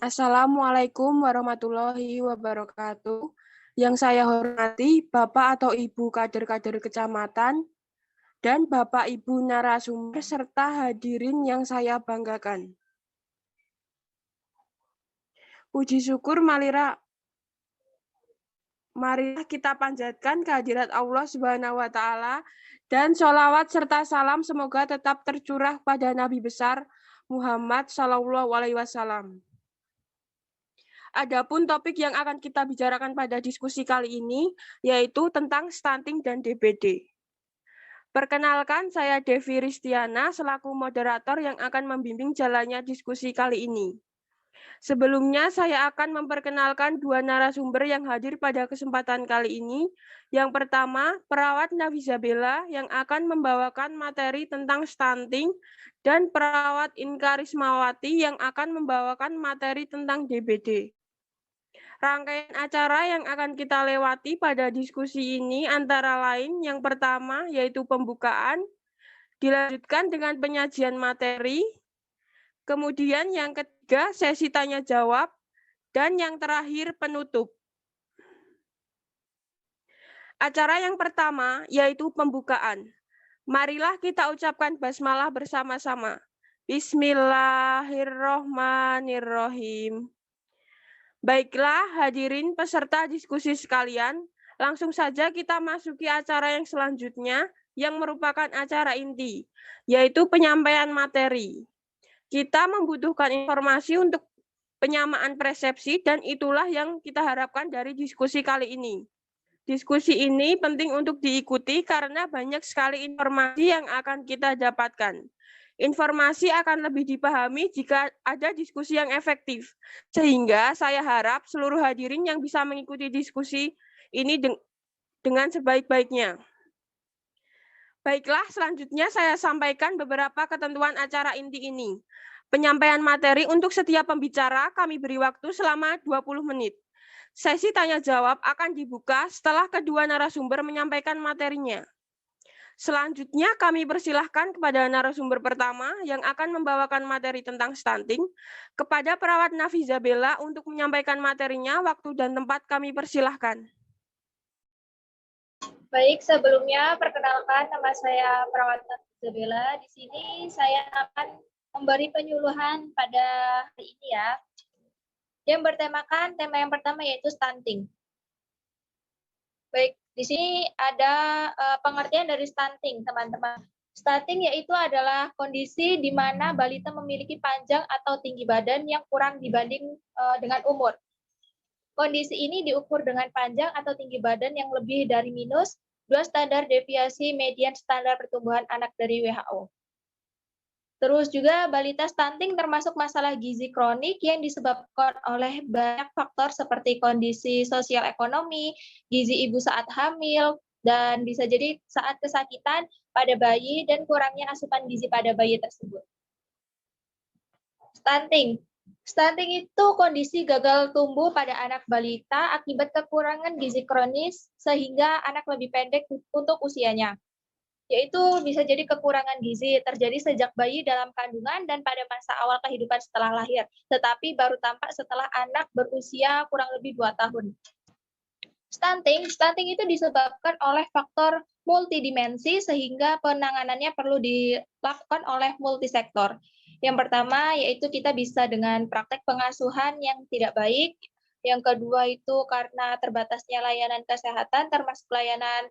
Assalamualaikum warahmatullahi wabarakatuh. Yang saya hormati Bapak atau Ibu kader-kader kecamatan dan Bapak Ibu narasumber serta hadirin yang saya banggakan. Puji syukur marilah kita panjatkan kehadirat Allah Subhanahu wa taala dan sholawat serta salam semoga tetap tercurah pada Nabi besar Muhammad sallallahu alaihi wasallam. Adapun topik yang akan kita bicarakan pada diskusi kali ini yaitu tentang stunting dan DBD. Perkenalkan, saya Devi Ristiana selaku moderator yang akan membimbing jalannya diskusi kali ini. Sebelumnya, saya akan memperkenalkan dua narasumber yang hadir pada kesempatan kali ini. Yang pertama, perawat Nafisa Bella yang akan membawakan materi tentang stunting dan perawat Inka Rismawati yang akan membawakan materi tentang DBD. Rangkaian acara yang akan kita lewati pada diskusi ini antara lain yang pertama yaitu pembukaan, dilanjutkan dengan penyajian materi, kemudian yang ketiga sesi tanya jawab, dan yang terakhir penutup. Acara yang pertama yaitu pembukaan. Marilah kita ucapkan basmalah bersama-sama. Bismillahirrohmanirrohim. Baiklah, hadirin peserta diskusi sekalian, langsung saja kita masuki acara yang selanjutnya, yang merupakan acara inti, yaitu penyampaian materi. Kita membutuhkan informasi untuk penyamaan persepsi, dan itulah yang kita harapkan dari diskusi kali ini. Diskusi ini penting untuk diikuti karena banyak sekali informasi yang akan kita dapatkan. Informasi akan lebih dipahami jika ada diskusi yang efektif. Sehingga saya harap seluruh hadirin yang bisa mengikuti diskusi ini dengan sebaik-baiknya. Baiklah, selanjutnya saya sampaikan beberapa ketentuan acara inti ini. Penyampaian materi untuk setiap pembicara kami beri waktu selama 20 menit. Sesi tanya-jawab akan dibuka setelah kedua narasumber menyampaikan materinya. Selanjutnya kami persilahkan kepada narasumber pertama yang akan membawakan materi tentang stunting, kepada perawat Nafisa Bella untuk menyampaikan materinya, waktu dan tempat kami persilahkan. Baik, sebelumnya perkenalkan nama saya perawat Nafisa Bella. Di sini saya akan memberi penyuluhan pada hari ini ya. Yang bertemakan tema yang pertama yaitu stunting. Baik, di sini ada pengertian dari stunting, teman-teman. Stunting yaitu adalah kondisi di mana balita memiliki panjang atau tinggi badan yang kurang dibanding dengan umur. Kondisi ini diukur dengan panjang atau tinggi badan yang lebih dari minus 2 standar deviasi median standar pertumbuhan anak dari WHO. Terus juga balita stunting termasuk masalah gizi kronik yang disebabkan oleh banyak faktor seperti kondisi sosial ekonomi, gizi ibu saat hamil, dan bisa jadi saat kesakitan pada bayi dan kurangnya asupan gizi pada bayi tersebut. Stunting. Stunting itu kondisi gagal tumbuh pada anak balita akibat kekurangan gizi kronis sehingga anak lebih pendek untuk usianya. Yaitu bisa jadi kekurangan gizi terjadi sejak bayi dalam kandungan dan pada masa awal kehidupan setelah lahir, tetapi baru tampak setelah anak berusia kurang lebih 2 tahun. Stunting itu disebabkan oleh faktor multidimensi sehingga penanganannya perlu dilakukan oleh multisektor. Yang pertama yaitu kita bisa dengan praktek pengasuhan yang tidak baik. Yang kedua itu karena terbatasnya layanan kesehatan termasuk layanan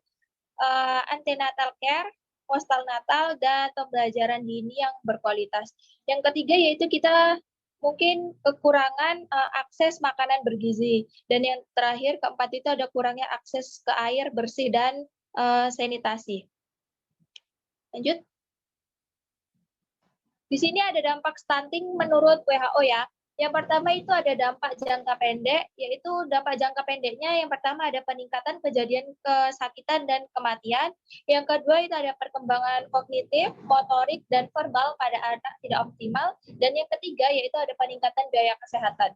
antenatal care, postnatal, dan pembelajaran dini yang berkualitas. Yang ketiga yaitu kita mungkin kekurangan akses makanan bergizi. Dan yang terakhir, keempat itu ada kurangnya akses ke air bersih dan sanitasi. Lanjut. Di sini ada dampak stunting menurut WHO ya. Yang pertama itu ada dampak jangka pendek, yaitu dampak jangka pendeknya yang pertama ada peningkatan kejadian kesakitan dan kematian. Yang kedua itu ada perkembangan kognitif, motorik, dan verbal pada anak tidak optimal. Dan yang ketiga yaitu ada peningkatan biaya kesehatan.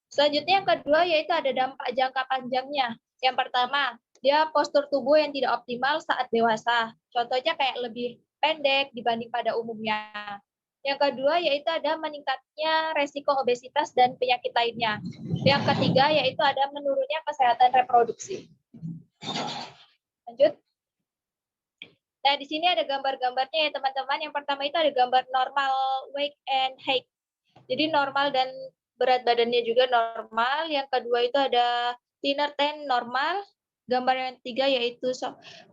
Selanjutnya yang kedua yaitu ada dampak jangka panjangnya. Yang pertama, dia postur tubuh yang tidak optimal saat dewasa. Contohnya kayak lebih pendek dibanding pada umumnya. Yang kedua yaitu ada meningkatnya resiko obesitas dan penyakit lainnya. Yang ketiga yaitu ada menurunnya kesehatan reproduksi. Lanjut. Nah, di sini ada gambar-gambarnya ya teman-teman. Yang pertama itu ada gambar normal weight and height. Jadi normal dan berat badannya juga normal. Yang kedua itu ada thinner than normal. Gambar yang ketiga yaitu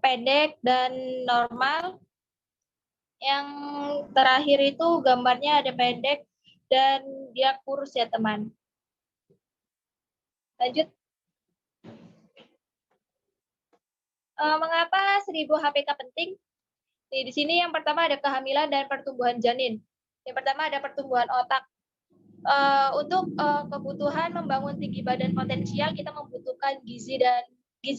pendek dan normal. Yang terakhir itu gambarnya ada pendek dan dia kurus ya teman. Lanjut. Mengapa 1000 HPK penting? Di sini yang pertama ada kehamilan dan pertumbuhan janin. Yang pertama ada pertumbuhan otak. Untuk kebutuhan membangun tinggi badan potensial kita membutuhkan gizi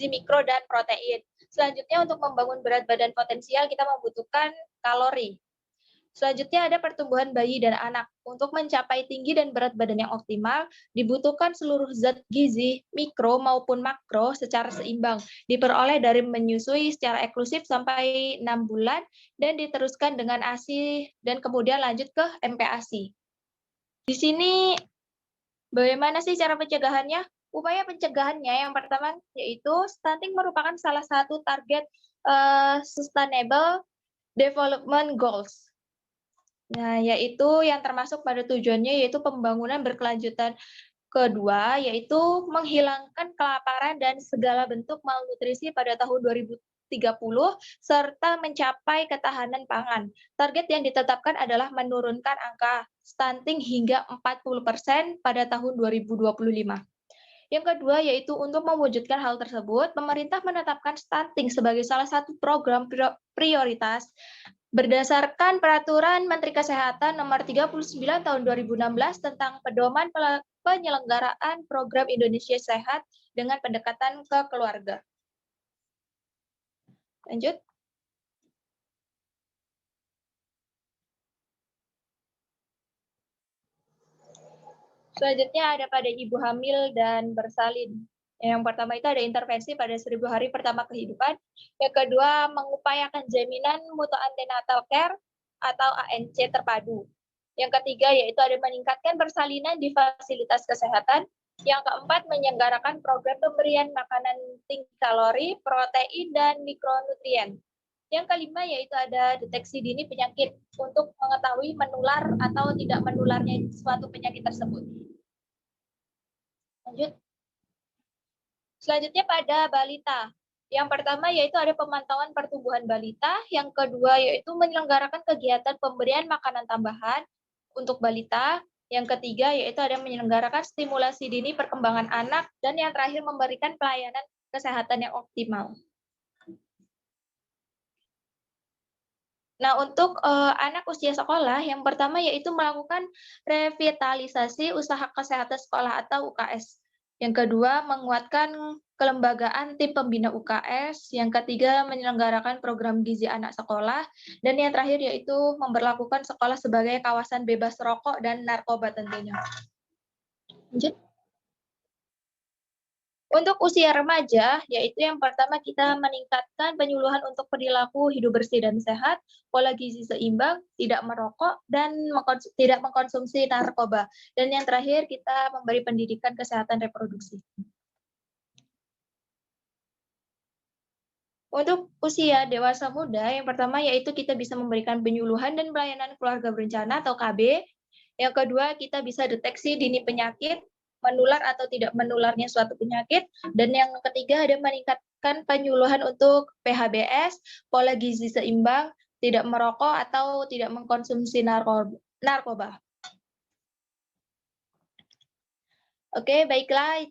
mikro dan protein. Selanjutnya untuk membangun berat badan potensial kita membutuhkan kalori. Selanjutnya ada pertumbuhan bayi dan anak. Untuk mencapai tinggi dan berat badan yang optimal, dibutuhkan seluruh zat gizi, mikro maupun makro secara seimbang. Diperoleh dari menyusui secara eksklusif sampai 6 bulan, dan diteruskan dengan ASI, dan kemudian lanjut ke MPASI. Di sini, bagaimana sih cara pencegahannya? Upaya pencegahannya yang pertama yaitu stunting merupakan salah satu target Sustainable Development Goals. Nah, yaitu yang termasuk pada tujuannya yaitu pembangunan berkelanjutan. Kedua, yaitu menghilangkan kelaparan dan segala bentuk malnutrisi pada tahun 2030, serta mencapai ketahanan pangan. Target yang ditetapkan adalah menurunkan angka stunting hingga 40% pada tahun 2025. Yang kedua, yaitu untuk mewujudkan hal tersebut, pemerintah menetapkan stunting sebagai salah satu program prioritas berdasarkan Peraturan Menteri Kesehatan Nomor 39 Tahun 2016 tentang pedoman penyelenggaraan program Indonesia Sehat dengan pendekatan ke keluarga. Lanjut. Selanjutnya ada pada ibu hamil dan bersalin. Yang pertama itu ada intervensi pada 1000 hari pertama kehidupan. Yang kedua, mengupayakan jaminan mutu antenatal care atau ANC terpadu. Yang ketiga yaitu ada meningkatkan persalinan di fasilitas kesehatan. Yang keempat, menyelenggarakan program pemberian makanan tinggi kalori, protein, dan mikronutrien. Yang kelima yaitu ada deteksi dini penyakit untuk mengetahui menular atau tidak menularnya suatu penyakit tersebut. Lanjut. Selanjutnya pada balita. Yang pertama yaitu ada pemantauan pertumbuhan balita. Yang kedua yaitu menyelenggarakan kegiatan pemberian makanan tambahan untuk balita. Yang ketiga yaitu ada menyelenggarakan stimulasi dini perkembangan anak. Dan yang terakhir memberikan pelayanan kesehatan yang optimal. Nah, untuk anak usia sekolah, yang pertama yaitu melakukan revitalisasi usaha kesehatan sekolah atau UKS. Yang kedua, menguatkan kelembagaan tim pembina UKS. Yang ketiga, menyelenggarakan program gizi anak sekolah. Dan yang terakhir yaitu memberlakukan sekolah sebagai kawasan bebas rokok dan narkoba tentunya. Lanjut. Untuk usia remaja, yaitu yang pertama kita meningkatkan penyuluhan untuk perilaku hidup bersih dan sehat, pola gizi seimbang, tidak merokok, dan tidak mengkonsumsi narkoba. Dan yang terakhir kita memberi pendidikan kesehatan reproduksi. Untuk usia dewasa muda, yang pertama yaitu kita bisa memberikan penyuluhan dan pelayanan keluarga berencana atau KB. Yang kedua, kita bisa deteksi dini penyakit, menular atau tidak menularnya suatu penyakit. Dan yang ketiga ada meningkatkan penyuluhan untuk PHBS, pola gizi seimbang, tidak merokok atau tidak mengkonsumsi narkoba. Oke, baiklah.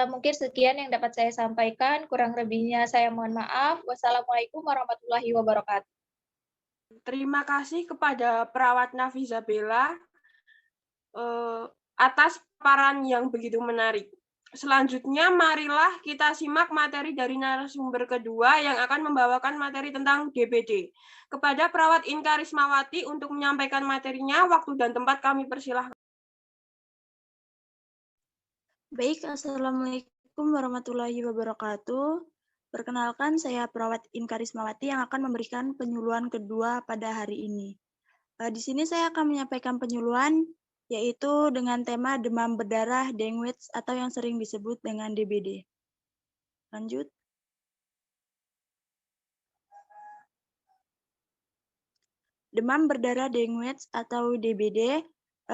Mungkin sekian yang dapat saya sampaikan. Kurang lebihnya saya mohon maaf. Wassalamualaikum warahmatullahi wabarakatuh. Terima kasih kepada perawat Nafizabella atas paparan yang begitu menarik. Selanjutnya, marilah kita simak materi dari narasumber kedua yang akan membawakan materi tentang DBD. Kepada perawat Inka Rismawati untuk menyampaikan materinya, waktu dan tempat kami persilahkan. Baik, Assalamualaikum warahmatullahi wabarakatuh. Perkenalkan, saya perawat Inka Rismawati yang akan memberikan penyuluhan kedua pada hari ini. Di sini saya akan menyampaikan penyuluhan, yaitu dengan tema demam berdarah dengue atau yang sering disebut dengan DBD. Lanjut. Demam berdarah dengue atau DBD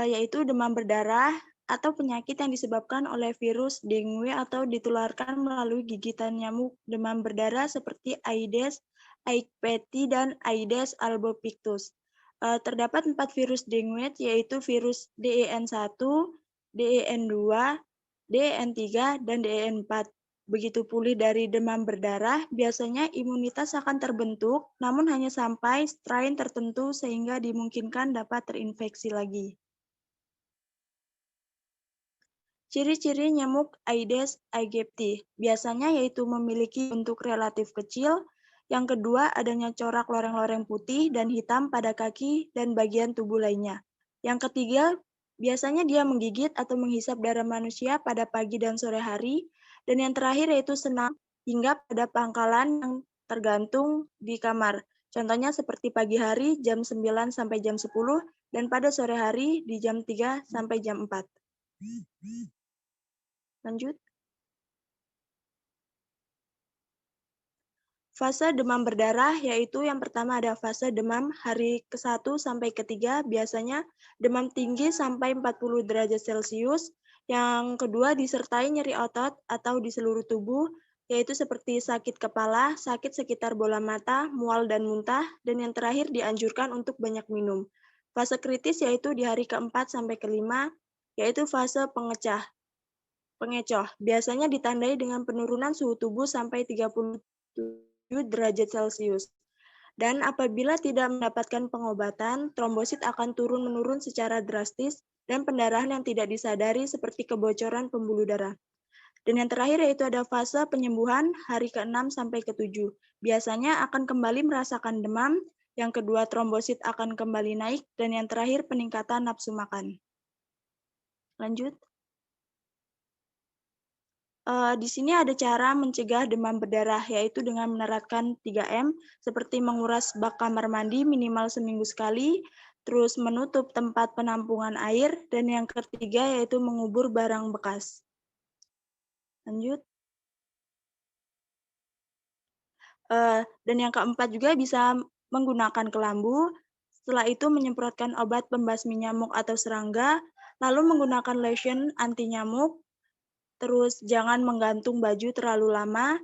yaitu demam berdarah atau penyakit yang disebabkan oleh virus dengue atau ditularkan melalui gigitan nyamuk demam berdarah seperti Aedes aegypti dan Aedes albopictus. Terdapat 4 virus dengue yaitu virus DEN1, DEN2, DEN3, dan DEN4. Begitu pulih dari demam berdarah, biasanya imunitas akan terbentuk, namun hanya sampai strain tertentu sehingga dimungkinkan dapat terinfeksi lagi. Ciri-ciri nyamuk Aedes aegypti biasanya yaitu memiliki bentuk relatif kecil, yang kedua adanya corak loreng-loreng putih dan hitam pada kaki dan bagian tubuh lainnya. Yang ketiga, biasanya dia menggigit atau menghisap darah manusia pada pagi dan sore hari, dan yang terakhir yaitu senam hingga pada pangkalan yang tergantung di kamar. Contohnya seperti pagi hari jam 9 sampai jam 10 dan pada sore hari di jam 3 sampai jam 4. Lanjut. Fase demam berdarah yaitu yang pertama ada fase demam hari ke-1 sampai ke-3, biasanya demam tinggi sampai 40 derajat Celcius. Yang kedua disertai nyeri otot atau di seluruh tubuh, yaitu seperti sakit kepala, sakit sekitar bola mata, mual dan muntah, dan yang terakhir dianjurkan untuk banyak minum. Fase kritis yaitu di hari ke-4 sampai ke-5, yaitu fase pengecoh. Biasanya ditandai dengan penurunan suhu tubuh sampai 37 derajat Celcius. Dan apabila tidak mendapatkan pengobatan, trombosit akan turun-menurun secara drastis dan pendarahan yang tidak disadari seperti kebocoran pembuluh darah. Dan yang terakhir yaitu ada fase penyembuhan hari ke-6 sampai ke-7. Biasanya akan kembali merasakan demam, yang kedua trombosit akan kembali naik, dan yang terakhir peningkatan nafsu makan. Lanjut. Di sini ada cara mencegah demam berdarah, yaitu dengan menerapkan 3M, seperti menguras bak kamar mandi minimal seminggu sekali, terus menutup tempat penampungan air, dan yang ketiga yaitu mengubur barang bekas. Lanjut. Dan yang keempat juga bisa menggunakan kelambu, setelah itu menyemprotkan obat pembasmi nyamuk atau serangga, lalu menggunakan lotion anti nyamuk. Terus jangan menggantung baju terlalu lama,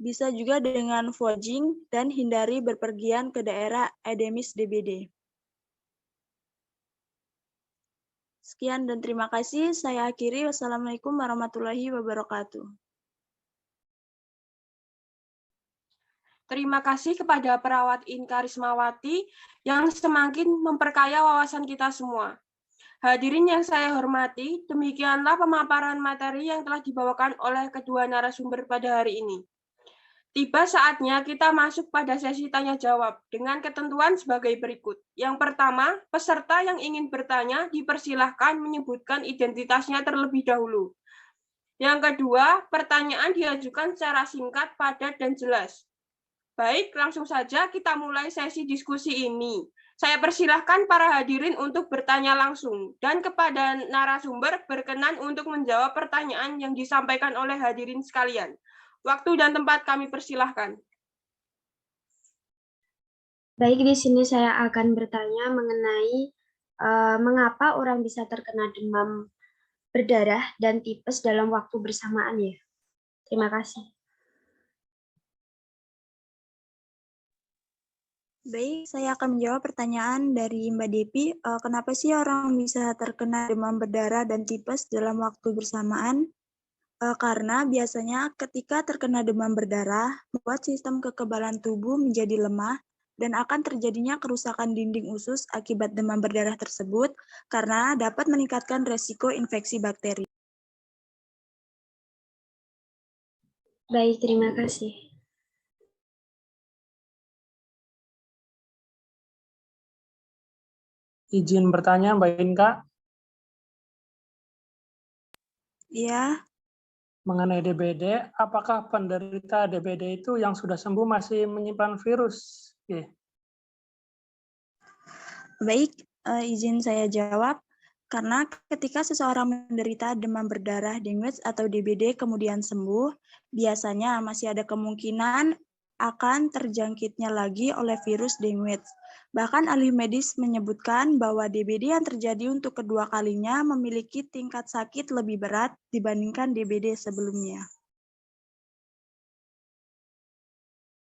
bisa juga dengan fogging dan hindari berpergian ke daerah endemis DBD. Sekian dan terima kasih. Saya akhiri. Wassalamualaikum warahmatullahi wabarakatuh. Terima kasih kepada perawat Inka Rismawati yang semakin memperkaya wawasan kita semua. Hadirin yang saya hormati, demikianlah pemaparan materi yang telah dibawakan oleh kedua narasumber pada hari ini. Tiba saatnya kita masuk pada sesi tanya-jawab dengan ketentuan sebagai berikut. Yang pertama, peserta yang ingin bertanya dipersilahkan menyebutkan identitasnya terlebih dahulu. Yang kedua, pertanyaan diajukan secara singkat, padat, dan jelas. Baik, langsung saja kita mulai sesi diskusi ini. Saya persilahkan para hadirin untuk bertanya langsung, dan kepada narasumber berkenan untuk menjawab pertanyaan yang disampaikan oleh hadirin sekalian. Waktu dan tempat kami persilahkan. Baik, di sini saya akan bertanya mengenai mengapa orang bisa terkena demam berdarah dan tipes dalam waktu bersamaan ya. Terima kasih. Baik, saya akan menjawab pertanyaan dari Mbak Devi. Kenapa sih orang bisa terkena demam berdarah dan tipes dalam waktu bersamaan? Karena biasanya ketika terkena demam berdarah, membuat sistem kekebalan tubuh menjadi lemah dan akan terjadinya kerusakan dinding usus akibat demam berdarah tersebut karena dapat meningkatkan resiko infeksi bakteri. Baik, terima kasih. Izin bertanya, Mbak Inka. Iya. Mengenai DBD, apakah penderita DBD itu yang sudah sembuh masih menyimpan virus? Baik, izin saya jawab. Karena ketika seseorang menderita demam berdarah dengue atau DBD kemudian sembuh, biasanya masih ada kemungkinan akan terjangkitnya lagi oleh virus dengue. Bahkan ahli medis menyebutkan bahwa DBD yang terjadi untuk kedua kalinya memiliki tingkat sakit lebih berat dibandingkan DBD sebelumnya.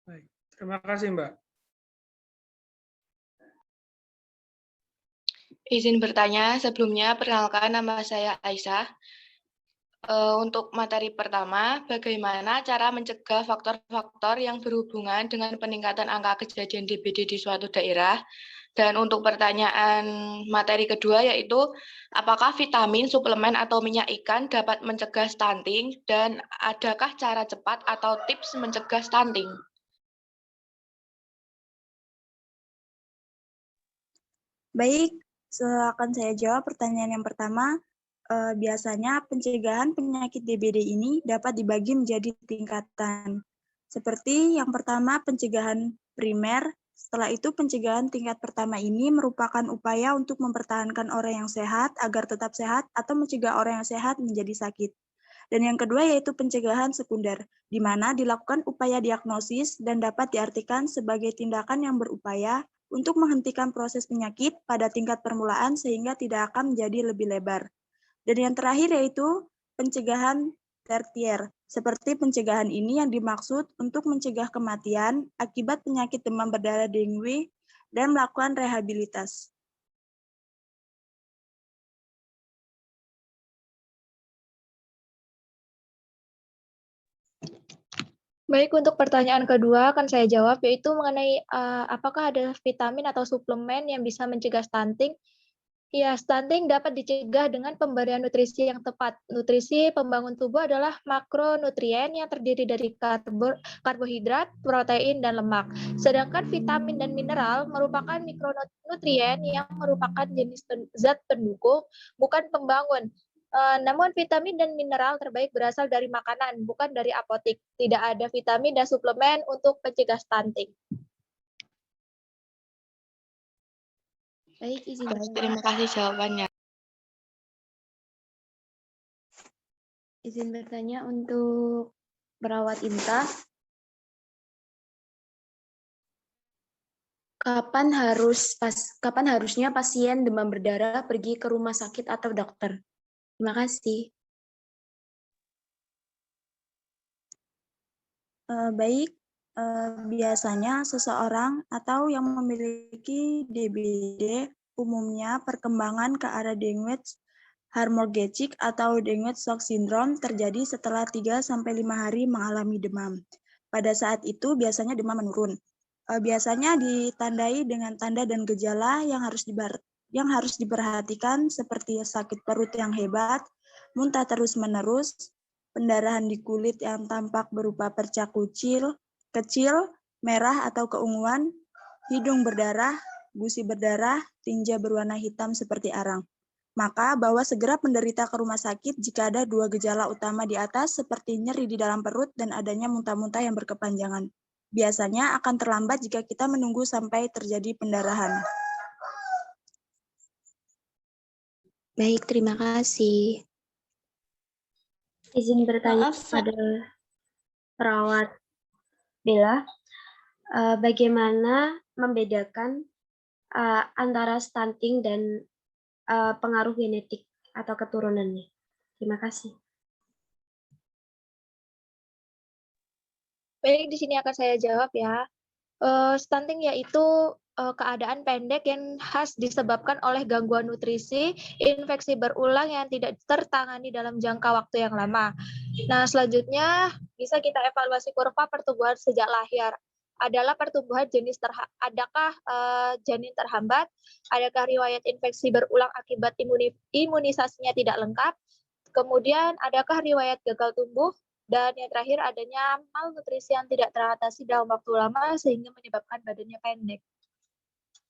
Baik, terima kasih Mbak. Izin bertanya, sebelumnya perkenalkan nama saya Aisyah. Untuk materi pertama, bagaimana cara mencegah faktor-faktor yang berhubungan dengan peningkatan angka kejadian DBD di suatu daerah? Dan untuk pertanyaan materi kedua yaitu, apakah vitamin, suplemen, atau minyak ikan dapat mencegah stunting? Dan adakah cara cepat atau tips mencegah stunting? Baik, akan saya jawab pertanyaan yang pertama. Biasanya pencegahan penyakit DBD ini dapat dibagi menjadi tingkatan. Seperti yang pertama pencegahan primer, setelah itu pencegahan tingkat pertama ini merupakan upaya untuk mempertahankan orang yang sehat agar tetap sehat atau mencegah orang yang sehat menjadi sakit. Dan yang kedua yaitu pencegahan sekunder, di mana dilakukan upaya diagnosis dan dapat diartikan sebagai tindakan yang berupaya untuk menghentikan proses penyakit pada tingkat permulaan sehingga tidak akan menjadi lebih lebar. Dan yang terakhir yaitu pencegahan tertier. Seperti pencegahan ini yang dimaksud untuk mencegah kematian akibat penyakit demam berdarah dengue dan melakukan rehabilitas. Baik, untuk pertanyaan kedua akan saya jawab, yaitu mengenai apakah ada vitamin atau suplemen yang bisa mencegah stunting. Ya, stunting dapat dicegah dengan pemberian nutrisi yang tepat. Nutrisi pembangun tubuh adalah makronutrien yang terdiri dari karbohidrat, protein, dan lemak. Sedangkan vitamin dan mineral merupakan mikronutrien yang merupakan jenis zat pendukung, bukan pembangun. Namun vitamin dan mineral terbaik berasal dari makanan, bukan dari apotik. Tidak ada vitamin dan suplemen untuk mencegah stunting. Baik, izin Terima kasih jawabannya. izin bertanya untuk perawat Inta. Kapan harusnya pasien demam berdarah pergi ke rumah sakit atau dokter? Terima kasih. Baik, biasanya seseorang atau yang memiliki DBD umumnya perkembangan ke arah dengue hemorrhagic atau dengue shock syndrome terjadi setelah 3-5 hari mengalami demam. Pada saat itu biasanya demam menurun. Biasanya ditandai dengan tanda dan gejala yang harus diperhatikan seperti sakit perut yang hebat, muntah terus-menerus, pendarahan di kulit yang tampak berupa percak kecil, merah atau keunguan, hidung berdarah, gusi berdarah, tinja berwarna hitam seperti arang. Maka bawa segera penderita ke rumah sakit jika ada 2 gejala utama di atas seperti nyeri di dalam perut dan adanya muntah-muntah yang berkepanjangan. Biasanya akan terlambat jika kita menunggu sampai terjadi pendarahan. Baik, terima kasih. Izin bertanya Maaf, pada perawat Bella, bagaimana membedakan antara stunting dan pengaruh genetik atau keturunannya? Terima kasih. Baik, di sini akan saya jawab ya. Stunting yaitu keadaan pendek yang khas disebabkan oleh gangguan nutrisi, infeksi berulang yang tidak tertangani dalam jangka waktu yang lama. Nah, selanjutnya bisa kita evaluasi kurva pertumbuhan sejak lahir. Adalah pertumbuhan adakah janin terhambat? Adakah riwayat infeksi berulang akibat imunisasinya tidak lengkap? Kemudian adakah riwayat gagal tumbuh? Dan yang terakhir adanya malnutrisi yang tidak teratasi dalam waktu lama sehingga menyebabkan badannya pendek.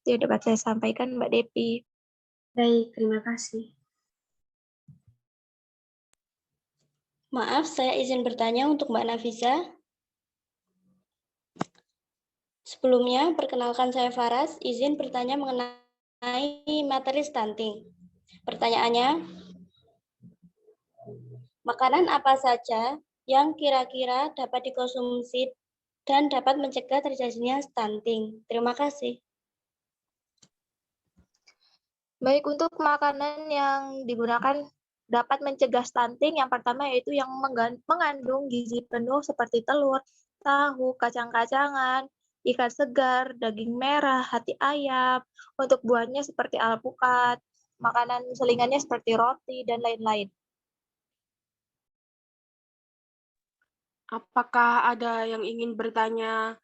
Itu yang dapat saya sampaikan, Mbak Depi. Baik, terima kasih. maaf, saya izin bertanya untuk Mbak Nafisa. Sebelumnya, perkenalkan saya Faras, izin bertanya mengenai mengenai materi stunting. Pertanyaannya, makanan apa saja yang kira-kira dapat dikonsumsi dan dapat mencegah terjadinya stunting? Terima kasih. Baik, untuk makanan yang digunakan dapat mencegah stunting, yang pertama yaitu yang mengandung gizi penuh seperti telur, tahu, kacang-kacangan, ikan segar, daging merah, hati ayam. Untuk buahnya seperti alpukat, makanan selingannya seperti roti, dan lain-lain. Apakah ada yang ingin bertanya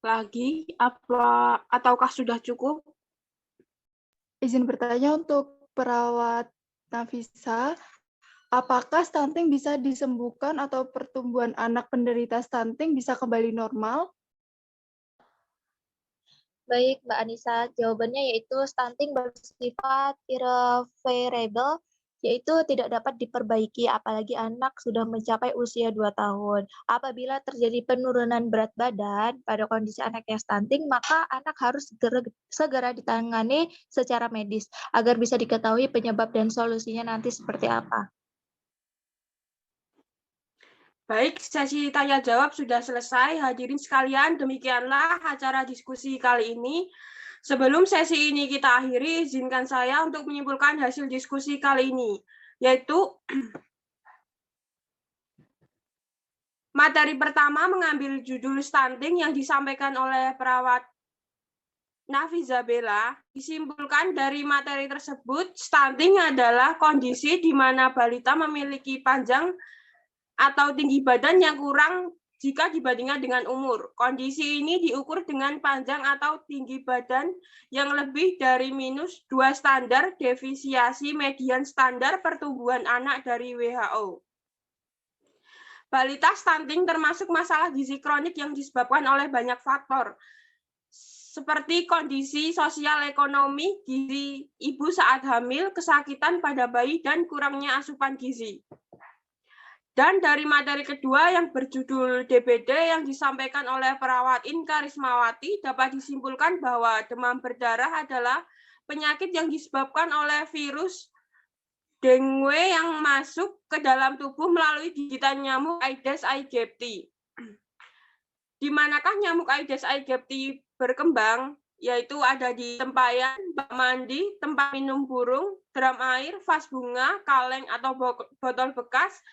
lagi ataukah sudah cukup? Izin bertanya untuk perawat Nafisa, apakah stunting bisa disembuhkan atau pertumbuhan anak penderita stunting bisa kembali normal? Baik, Mbak Anissa, jawabannya yaitu stunting bersifat irreversible, yaitu tidak dapat diperbaiki apalagi anak sudah mencapai usia 2 tahun. Apabila terjadi penurunan berat badan pada kondisi anak yang stunting, maka anak harus segera ditangani secara medis agar bisa diketahui penyebab dan solusinya nanti seperti apa. Baik, sesi tanya jawab sudah selesai. Hadirin sekalian, demikianlah acara diskusi kali ini. Sebelum sesi ini kita akhiri, izinkan saya untuk menyimpulkan hasil diskusi kali ini, yaitu materi pertama mengambil judul stunting yang disampaikan oleh perawat Nafisa Bella. Disimpulkan dari materi tersebut, stunting adalah kondisi di mana balita memiliki panjang atau tinggi badan yang kurang jika dibandingkan dengan umur. Kondisi ini diukur dengan panjang atau tinggi badan yang lebih dari -2 standar deviasi median standar pertumbuhan anak dari WHO. Balita stunting termasuk masalah gizi kronik yang disebabkan oleh banyak faktor, seperti kondisi sosial ekonomi, gizi ibu saat hamil, kesakitan pada bayi, dan kurangnya asupan gizi. Dan dari materi kedua yang berjudul DBD yang disampaikan oleh perawat Inka Rismawati, dapat disimpulkan bahwa demam berdarah adalah penyakit yang disebabkan oleh virus dengue yang masuk ke dalam tubuh melalui gigitan nyamuk Aedes aegypti. Di manakah nyamuk Aedes aegypti berkembang? Yaitu ada di tempayan, bak mandi, tempat minum burung, drum air, vas bunga, kaleng atau botol bekas,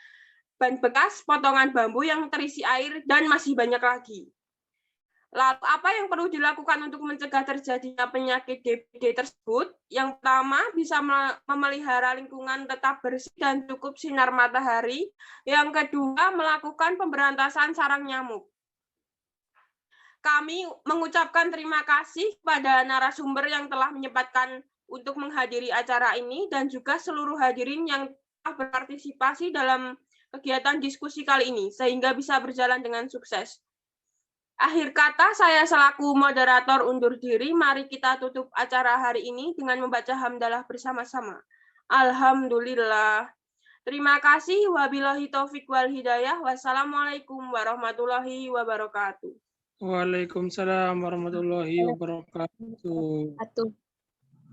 ban bekas, potongan bambu yang terisi air, dan masih banyak lagi. Lalu apa yang perlu dilakukan untuk mencegah terjadinya penyakit DBD tersebut? Yang pertama, bisa memelihara lingkungan tetap bersih dan cukup sinar matahari. Yang kedua, melakukan pemberantasan sarang nyamuk. Kami mengucapkan terima kasih kepada narasumber yang telah menyempatkan untuk menghadiri acara ini dan juga seluruh hadirin yang telah berpartisipasi dalam kegiatan diskusi kali ini, sehingga bisa berjalan dengan sukses. Akhir kata, saya selaku moderator undur diri. Mari kita tutup acara hari ini dengan membaca hamdalah bersama-sama. Alhamdulillah. Terima kasih. Wabillahi taufik wal hidayah. Wassalamualaikum warahmatullahi wabarakatuh. Waalaikumsalam warahmatullahi wabarakatuh.